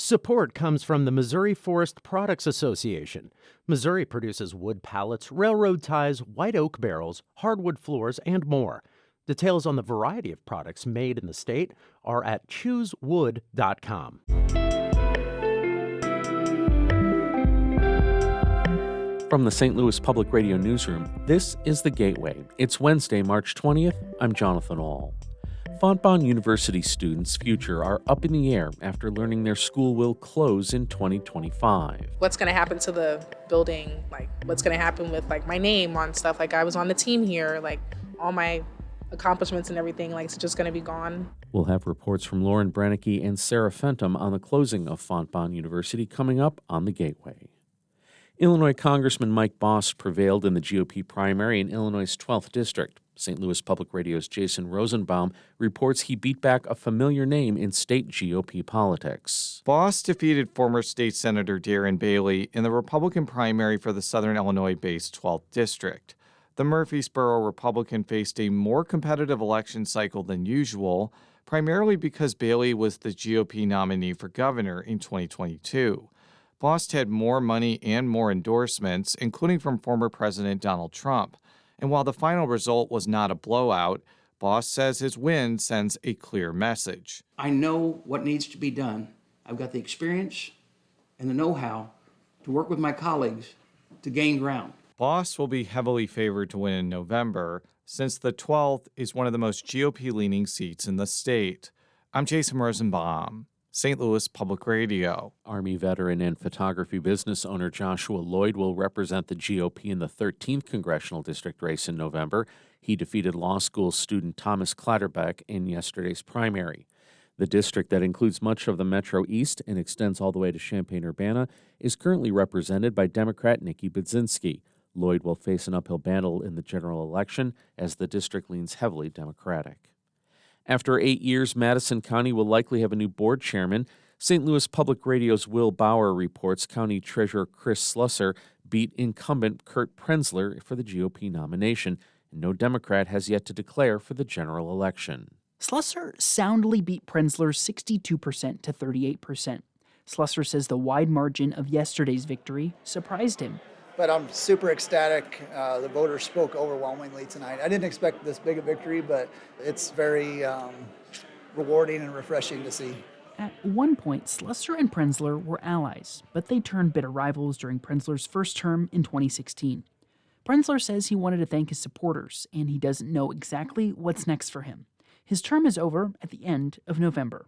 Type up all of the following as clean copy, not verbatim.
Support comes from the Missouri Forest Products Association. Missouri produces wood pallets, railroad ties, white oak barrels, hardwood floors, and more. Details on the variety of products made in the state are at choosewood.com. From the St. Louis Public Radio Newsroom, this is The Gateway. It's Wednesday, March 20th. I'm Jonathan Ahl. Fontbonne University students' future are up in the air after learning their school will close in 2025. What's going to happen to the building? What's going to happen with, my name on stuff? I was on the team here, all my accomplishments and everything, it's just going to be gone. We'll have reports from Lauren Brennicky and Sarah Fenton on the closing of Fontbonne University coming up on The Gateway. Illinois Congressman Mike Bost prevailed in the GOP primary in Illinois' 12th District. St. Louis Public Radio's Jason Rosenbaum reports he beat back a familiar name in state GOP politics. Bost defeated former state Senator Darren Bailey in the Republican primary for the Southern Illinois-based 12th District. The Murfreesboro Republican faced a more competitive election cycle than usual, primarily because Bailey was the GOP nominee for governor in 2022. Bost had more money and more endorsements, including from former President Donald Trump. And while the final result was not a blowout, Bost says his win sends a clear message. I know what needs to be done. I've got the experience and the know-how to work with my colleagues to gain ground. Bost will be heavily favored to win in November, since the 12th is one of the most GOP-leaning seats in the state. I'm Jason Rosenbaum, St. Louis Public Radio. Army veteran and photography business owner Joshua Lloyd will represent the GOP in the 13th Congressional District race in November. He defeated law school student Thomas Clatterbeck in yesterday's primary. The district that includes much of the Metro East and extends all the way to Champaign-Urbana is currently represented by Democrat Nikki Budzinski. Lloyd will face an uphill battle in the general election as the district leans heavily Democratic. After 8 years, Madison County will likely have a new board chairman. St. Louis Public Radio's Will Bauer reports County Treasurer Chris Slusser beat incumbent Kurt Prenzler for the GOP nomination, and no Democrat has yet to declare for the general election. Slusser soundly beat Prenzler 62% to 38%. Slusser says the wide margin of yesterday's victory surprised him. But I'm super ecstatic. The voters spoke overwhelmingly tonight. I didn't expect this big a victory, but it's very rewarding and refreshing to see. At one point, Slusser and Prenzler were allies, but they turned bitter rivals during Prenzler's first term in 2016. Prenzler says he wanted to thank his supporters, and he doesn't know exactly what's next for him. His term is over at the end of November.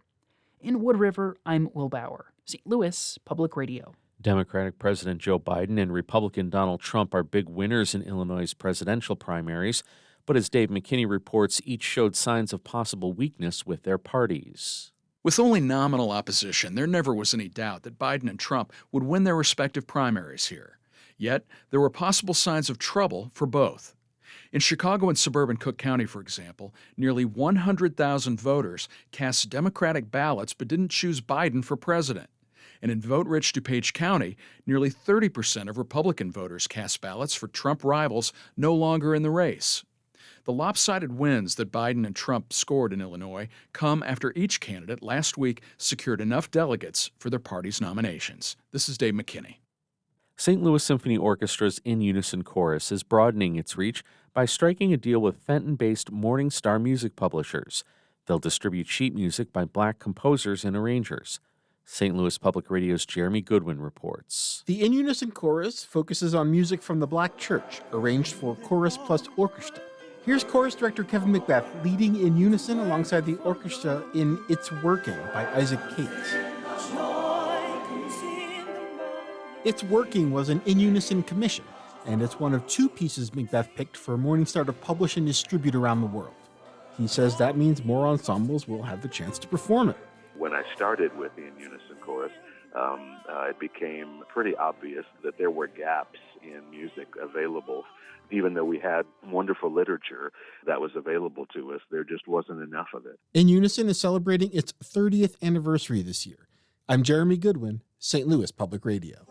In Wood River, I'm Will Bauer, St. Louis Public Radio. Democratic President Joe Biden and Republican Donald Trump are big winners in Illinois' presidential primaries, but as Dave McKinney reports, each showed signs of possible weakness with their parties. With only nominal opposition, there never was any doubt that Biden and Trump would win their respective primaries here. Yet, there were possible signs of trouble for both. In Chicago and suburban Cook County, for example, nearly 100,000 voters cast Democratic ballots but didn't choose Biden for president. And in vote-rich DuPage County, nearly 30% of Republican voters cast ballots for Trump rivals no longer in the race. The lopsided wins that Biden and Trump scored in Illinois come after each candidate last week secured enough delegates for their party's nominations. This is Dave McKinney. St. Louis Symphony Orchestra's In Unison Chorus is broadening its reach by striking a deal with Fenton-based Morning Star music publishers. They'll distribute sheet music by Black composers and arrangers. St. Louis Public Radio's Jeremy Goodwin reports. The In Unison Chorus focuses on music from the Black Church, arranged for chorus plus orchestra. Here's chorus director Kevin Macbeth leading In Unison alongside the orchestra in It's Working by Isaac Cates. It's Working was an In Unison commission, and it's one of two pieces Macbeth picked for Morningstar to publish and distribute around the world. He says that means more ensembles will have the chance to perform it. When I started with the In Unison Chorus, it became pretty obvious that there were gaps in music available. Even though we had wonderful literature that was available to us, there just wasn't enough of it. In Unison is celebrating its 30th anniversary this year. I'm Jeremy Goodwin, St. Louis Public Radio.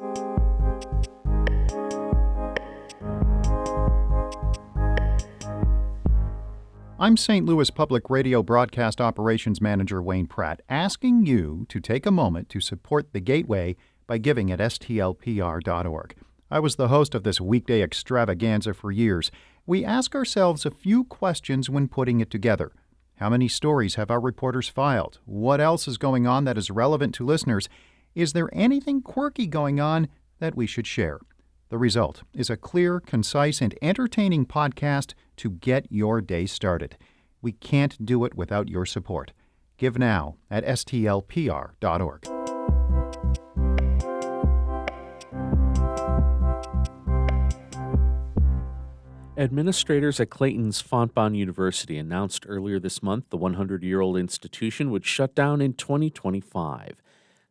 I'm St. Louis Public Radio Broadcast Operations Manager Wayne Pratt, asking you to take a moment to support the Gateway by giving at stlpr.org. I was the host of this weekday extravaganza for years. We ask ourselves a few questions when putting it together. How many stories have our reporters filed? What else is going on that is relevant to listeners? Is there anything quirky going on that we should share? The result is a clear, concise, and entertaining podcast to get your day started. We can't do it without your support. Give now at stlpr.org. Administrators at Clayton's Fontbonne University announced earlier this month the 100-year-old institution would shut down in 2025.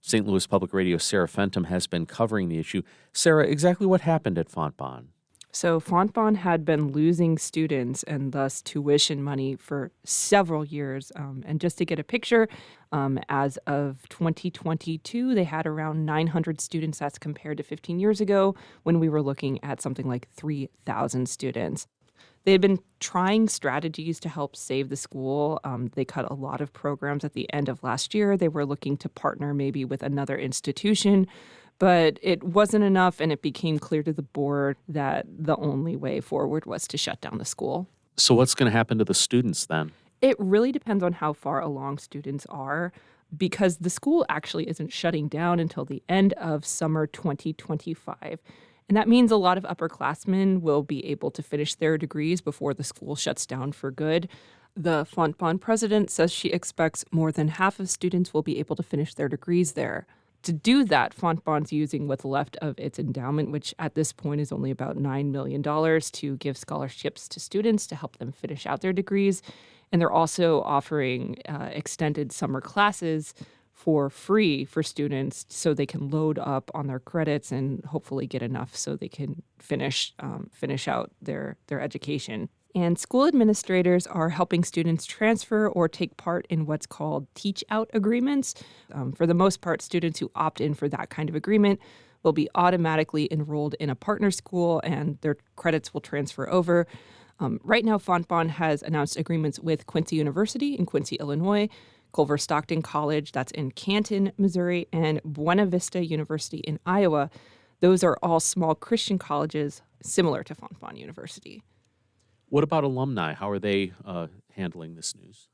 St. Louis Public Radio's Sarah Fenton has been covering the issue. Sarah, exactly what happened at Fontbonne? So Fontbonne had been losing students and thus tuition money for several years. And just to get a picture, as of 2022, they had around 900 students. That's compared to 15 years ago when we were looking at something like 3,000 students. They had been trying strategies to help save the school. They cut a lot of programs at the end of last year. They were looking to partner maybe with another institution, but it wasn't enough, and it became clear to the board that the only way forward was to shut down the school. So what's going to happen to the students then? It really depends on how far along students are, because the school actually isn't shutting down until the end of summer 2025. And that means a lot of upperclassmen will be able to finish their degrees before the school shuts down for good. The Fontbonne president says she expects more than half of students will be able to finish their degrees there. To do that, Fontbonne's using what's left of its endowment, which at this point is only about $9 million, to give scholarships to students to help them finish out their degrees. And they're also offering extended summer classes for free for students so they can load up on their credits and hopefully get enough so they can finish out their education. And school administrators are helping students transfer or take part in what's called teach-out agreements. For the most part, students who opt in for that kind of agreement will be automatically enrolled in a partner school and their credits will transfer over. Right now, Fontbonne has announced agreements with Quincy University in Quincy, Illinois, Culver Stockton College, that's in Canton, Missouri, and Buena Vista University in Iowa. Those are all small Christian colleges similar to Fontbonne University. What about alumni? How are they handling this news?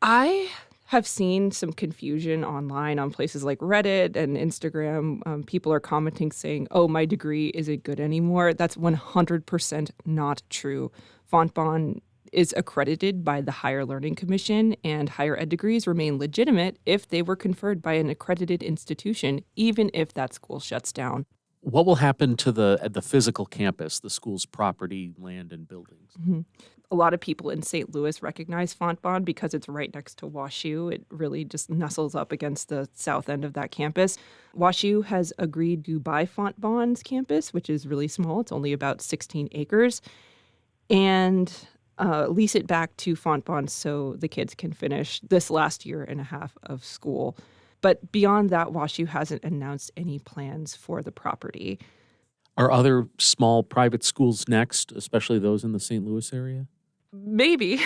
I have seen some confusion online on places like Reddit and Instagram. People are commenting saying, oh, my degree isn't good anymore. That's 100% not true. Fontbonne is accredited by the Higher Learning Commission, and higher ed degrees remain legitimate if they were conferred by an accredited institution, even if that school shuts down. What will happen to the physical campus, the school's property, land, and buildings? Mm-hmm. A lot of people in St. Louis recognize Fontbonne because it's right next to WashU. It really just nestles up against the south end of that campus. WashU has agreed to buy Fontbonne's campus, which is really small. It's only about 16 acres, and lease it back to Fontbonne so the kids can finish this last year and a half of school. But beyond that, WashU hasn't announced any plans for the property. Are other small private schools next, especially those in the St. Louis area? Maybe.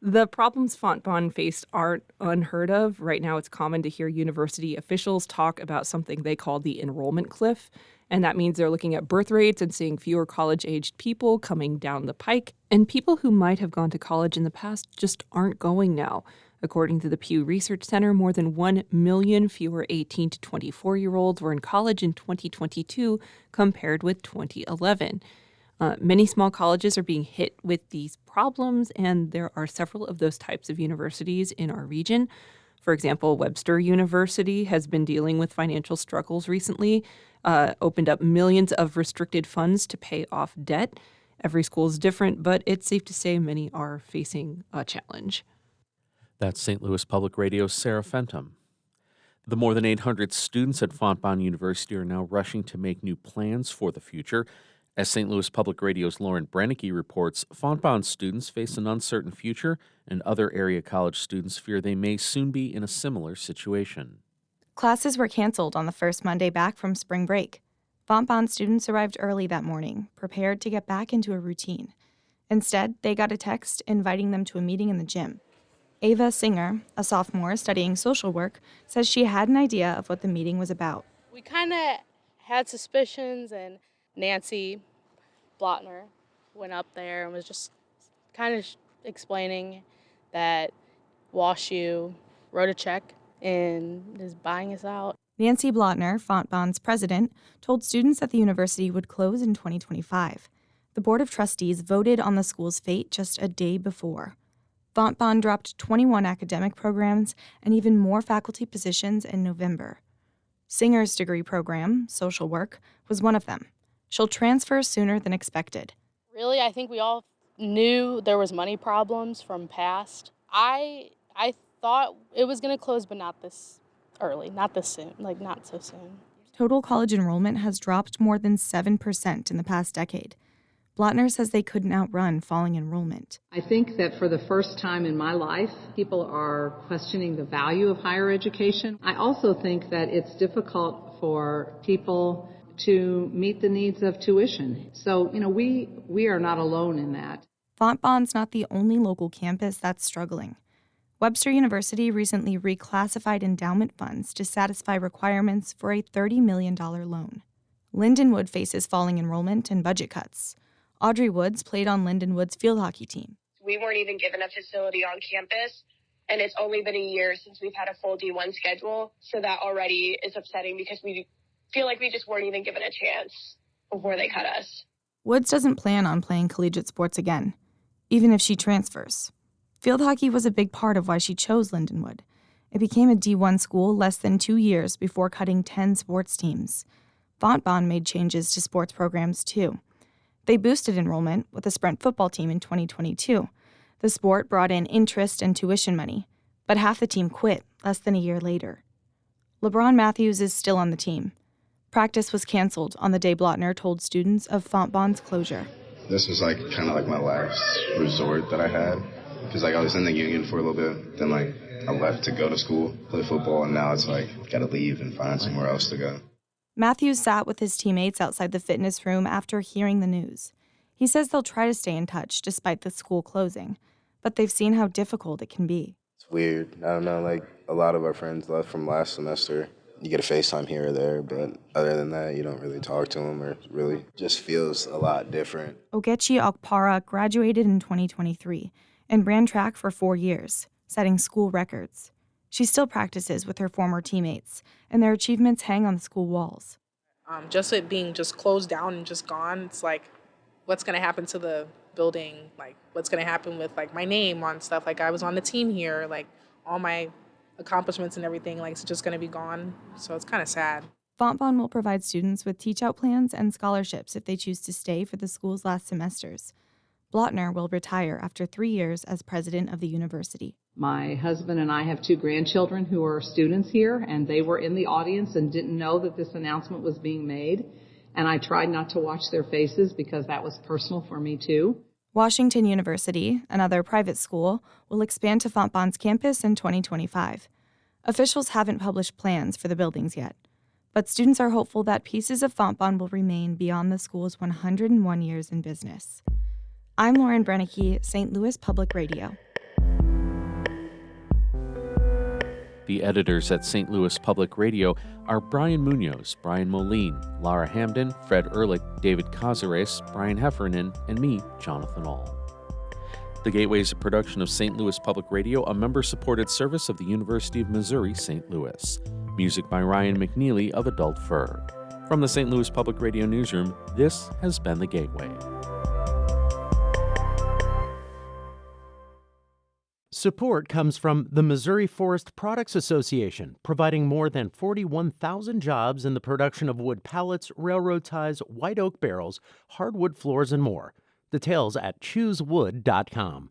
The problems Fontbonne faced aren't unheard of. Right now, it's common to hear university officials talk about something they call the enrollment cliff. And that means they're looking at birth rates and seeing fewer college-aged people coming down the pike. And people who might have gone to college in the past just aren't going now. According to the Pew Research Center, more than 1 million fewer 18 to 24-year-olds were in college in 2022 compared with 2011. Many small colleges are being hit with these problems, and there are several of those types of universities in our region. For example, Webster University has been dealing with financial struggles recently, opened up millions of restricted funds to pay off debt. Every school is different, but it's safe to say many are facing a challenge. That's St. Louis Public Radio's Sarah Fenton. The more than 800 students at Fontbonne University are now rushing to make new plans for the future. As St. Louis Public Radio's Lauren Brennicke reports, Fontbonne students face an uncertain future, and other area college students fear they may soon be in a similar situation. Classes were canceled on the first Monday back from spring break. Fontbonne students arrived early that morning, prepared to get back into a routine. Instead, they got a text inviting them to a meeting in the gym. Ava Singer, a sophomore studying social work, says she had an idea of what the meeting was about. We kind of had suspicions, and Nancy Blotner went up there and was just kind of explaining that WashU wrote a check and is buying us out. Nancy Blotner, Fontbonne's president, told students that the university would close in 2025. The Board of Trustees voted on the school's fate just a day before. Fontbonne dropped 21 academic programs and even more faculty positions in November. Singer's degree program, social work, was one of them. She'll transfer sooner than expected. Really, I think we all knew there was money problems from past. I thought it was going to close, but not this early, not this soon, not so soon. Total college enrollment has dropped more than 7% in the past decade. Blotner says they couldn't outrun falling enrollment. I think that for the first time in my life, people are questioning the value of higher education. I also think that it's difficult for people to meet the needs of tuition. So, we are not alone in that. Fontbonne's not the only local campus that's struggling. Webster University recently reclassified endowment funds to satisfy requirements for a $30 million loan. Lindenwood faces falling enrollment and budget cuts. Audrey Woods played on Lindenwood's field hockey team. We weren't even given a facility on campus, and it's only been a year since we've had a full D1 schedule, so that already is upsetting because we feel like we just weren't even given a chance before they cut us. Woods doesn't plan on playing collegiate sports again, even if she transfers. Field hockey was a big part of why she chose Lindenwood. It became a D1 school less than 2 years before cutting 10 sports teams. Fontbonne made changes to sports programs, too. They boosted enrollment with a sprint football team in 2022. The sport brought in interest and tuition money, but half the team quit less than a year later. LeBron Matthews is still on the team. Practice was canceled on the day Blotner told students of Fontbonne's closure. This was kind of my last resort that I had, because I was in the union for a little bit, then I left to go to school, play football, and now it's gotta leave and find somewhere else to go. Matthews sat with his teammates outside the fitness room after hearing the news. He says they'll try to stay in touch despite the school closing, but they've seen how difficult it can be. It's weird. I don't know, a lot of our friends left from last semester. You get a FaceTime here or there, but other than that, you don't really talk to them, or it really just feels a lot different. Ogechi Okpara graduated in 2023 and ran track for 4 years, setting school records. She still practices with her former teammates, and their achievements hang on the school walls. Just it being just closed down and just gone, it's what's going to happen to the building? What's going to happen with, my name on stuff? I was on the team here, all my accomplishments and everything, it's just going to be gone. So it's kind of sad. Fontbonne will provide students with teach-out plans and scholarships if they choose to stay for the school's last semesters. Blotner will retire after 3 years as president of the university. My husband and I have 2 grandchildren who are students here, and they were in the audience and didn't know that this announcement was being made. And I tried not to watch their faces because that was personal for me, too. Washington University, another private school, will expand to Fontbonne's campus in 2025. Officials haven't published plans for the buildings yet, but students are hopeful that pieces of Fontbonne will remain beyond the school's 101 years in business. I'm Lauren Brennicky, St. Louis Public Radio. The editors at St. Louis Public Radio are Brian Munoz, Brian Moline, Lara Hamden, Fred Ehrlich, David Cazares, Brian Heffernan, and me, Jonathan Ahl. The Gateway is a production of St. Louis Public Radio, a member-supported service of the University of Missouri, St. Louis. Music by Ryan McNeely of Adult Fur. From the St. Louis Public Radio newsroom, this has been The Gateway. Support comes from the Missouri Forest Products Association, providing more than 41,000 jobs in the production of wood pallets, railroad ties, white oak barrels, hardwood floors, and more. Details at choosewood.com.